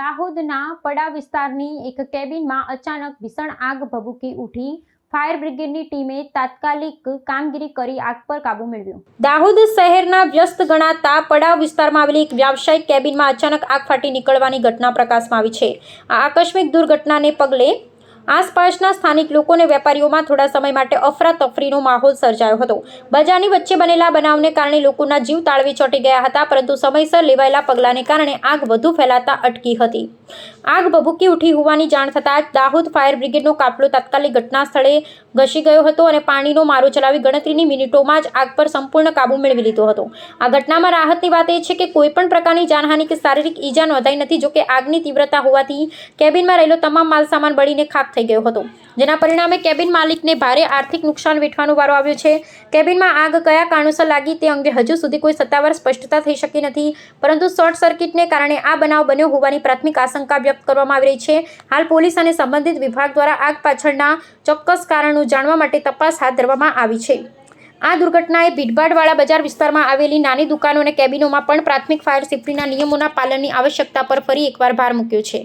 દાહોદના પડા વિસ્તારની એક કેબિનમાં અચાનક ભીષણ આગ ભભૂકી ઉઠી। ફાયર બ્રિગેડની ટીમે તાત્કાલિક કામગીરી કરી આગ પર કાબૂ મેળવ્યો। દાહોદ શહેરના વ્યસ્ત ગણાતા પડા વિસ્તારમાં આવેલી એક વ્યાવસાયિક કેબિનમાં અચાનક આગ ફાટી નીકળવાની ઘટના પ્રકાશમાં આવી છે। આ આકસ્મિક દુર્ઘટનાને પગલે આસપાસના સ્થાનિક લોકો અને વેપારીઓમાં થોડા સમય માટે અફરાતફરીનો માહોલ સર્જાયો હતો। બજારની વચ્ચે બનેલા બનાવને કારણે લોકોના જીવ તાળવે ચોંટી ગયા હતા, પરંતુ સમયસર લેવાયેલા પગલાંને કારણે આગ વધુ ફેલાતા અટકી હતી। આગ ભભૂકી ઉઠી હોવાની જાણ થતાં જ દાહોદ ફાયર બ્રિગેડનો કાફલો તાત્કાલિક ઘટના સ્થળે ઘસી ગયો હતો અને પાણીનો મારો ચલાવી ગણતરીની મિનિટોમાં જ આગ પર સંપૂર્ણ કાબૂ મેળવી લીધો હતો। આ ઘટનામાં રાહતની વાત એ છે કે કોઈપણ પ્રકારની જાનહાનિ કે શારીરિક ઈજા નોંધાઈ નથી। જોકે આગની તીવ્રતા હોવાથી કેબિનમાં રહેલો તમામ માલસામાન બળીને ખાખ થઈ ગયો હતો, જેના પરિણામે કેબિન માલિકને ભારે આર્થિક નુકસાન વેઠવાનો વારો આવ્યો છે। કેબિનમાં આગ કયા કારણોસર લાગી તે અંગે હજુ સુધી કોઈ સત્તાવાર સ્પષ્ટતા થઈ શકી નથી, પરંતુ શોર્ટ સર્કિટને કારણે આ બનાવ બન્યો હોવાની પ્રાથમિક આશંકા વ્યક્ત કરવામાં આવી રહી છે। હાલ પોલીસ અને સંબંધિત વિભાગ દ્વારા આગ પાછળના ચોક્કસ કારણો જાણવા માટે તપાસ હાથ ધરવામાં આવી છે। આ દુર્ઘટનાએ ભીડભાડવાળા બજાર વિસ્તારમાં આવેલી નાની દુકાનો અને કેબિનોમાં પણ પ્રાથમિક ફાયર સેફ્ટીના નિયમોના પાલનની આવશ્યકતા પર ફરી એકવાર ભાર મૂક્યો છે।